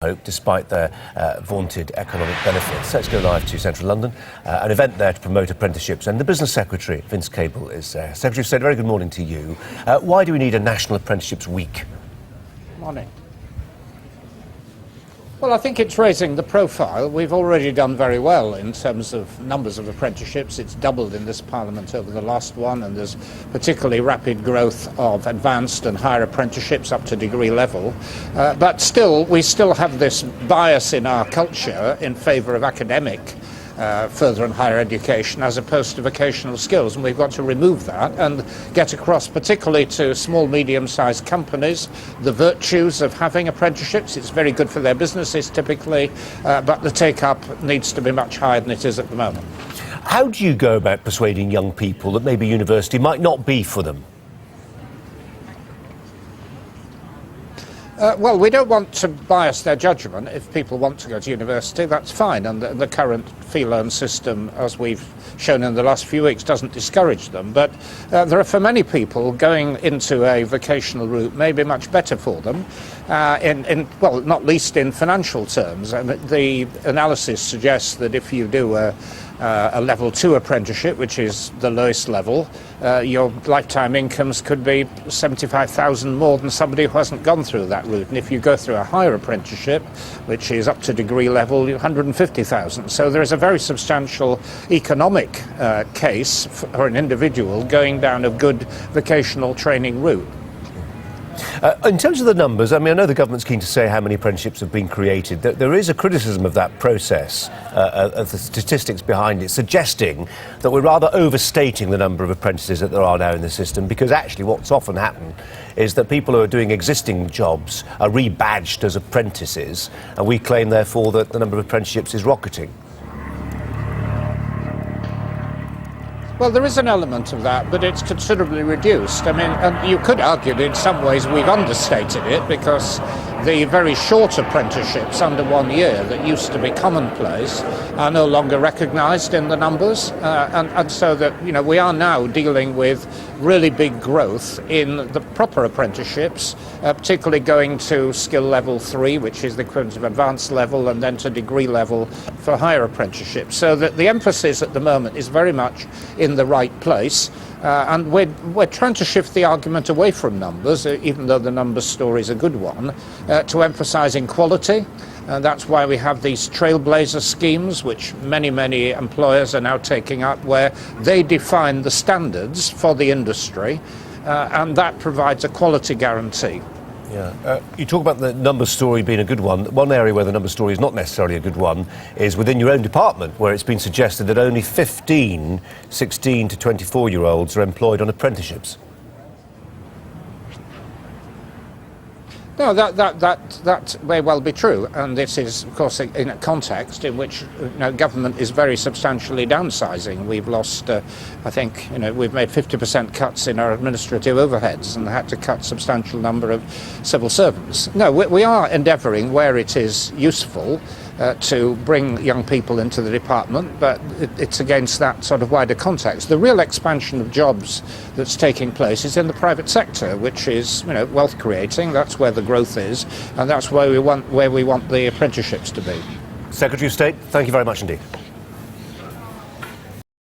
hope, despite their vaunted economic benefits. Let's go live to central London, an event there to promote apprenticeships, and the Business Secretary, Vince Cable, is there. Secretary of State, very good morning to you. Why do we need a National Apprenticeships Week? Morning. Well, I think it's raising the profile. We've already done very well in terms of numbers of apprenticeships. It's doubled in this Parliament over the last one, and there's particularly rapid growth of advanced and higher apprenticeships up to degree level. But still, we still have this bias in our culture in favour of academic further and higher education as opposed to vocational skills, and we've got to remove that and get across, particularly to small, medium-sized companies, the virtues of having apprenticeships. It's very good for their businesses typically, but the take-up needs to be much higher than it is at the moment. How do you go about persuading young people that maybe university might not be for them? Well, we don't want to bias their judgment. If people want to go to university, that's fine, and the current fee-loan system, as we've shown in the last few weeks, doesn't discourage them. But there are, for many people, going into a vocational route may be much better for them, well, not least in financial terms. And the analysis suggests that if you do a level 2 apprenticeship, which is the lowest level, your lifetime incomes could be 75,000 more than somebody who hasn't gone through that route. And if you go through a higher apprenticeship, which is up to degree level, 150,000. So there is a very substantial economic case for an individual going down a good vocational training route. In terms of the numbers, I mean, I know the government's keen to say how many apprenticeships have been created. There is a criticism of that process, of the statistics behind it, suggesting that we're rather overstating the number of apprentices that there are now in the system, because actually what's often happened is that people who are doing existing jobs are rebadged as apprentices, and we claim, therefore, that the number of apprenticeships is rocketing. Well, there is an element of that, but it's considerably reduced. I mean, and you could argue that in some ways we've understated it, because the very short apprenticeships under 1 year that used to be commonplace are no longer recognised in the numbers, and so that, you know, we are now dealing with really big growth in the proper apprenticeships, particularly going to skill level 3, which is the equivalent of advanced level, and then to degree level for higher apprenticeships. So that the emphasis at the moment is very much in the right place, and we're trying to shift the argument away from numbers, even though the numbers story is a good one, to emphasising quality. And that's why we have these trailblazer schemes, which many employers are now taking up, where they define the standards for the industry, and that provides a quality guarantee. Yeah. You talk about the numbers story being a good one. One area where the numbers story is not necessarily a good one is within your own department, where it's been suggested that only 15 16 to 24-year-olds are employed on apprenticeships. No, that may well be true, and this is, of course, in a context in which, you know, government is very substantially downsizing. We've lost, I think, you know, we've made 50% cuts in our administrative overheads and had to cut a substantial number of civil servants. No, we are endeavouring, where it is useful, to bring young people into the department, but it's against that sort of wider context. The real expansion of jobs that's taking place is in the private sector, which is, you know, wealth creating. That's where the growth is, and that's where we want the apprenticeships to be. Secretary of State, thank you very much indeed.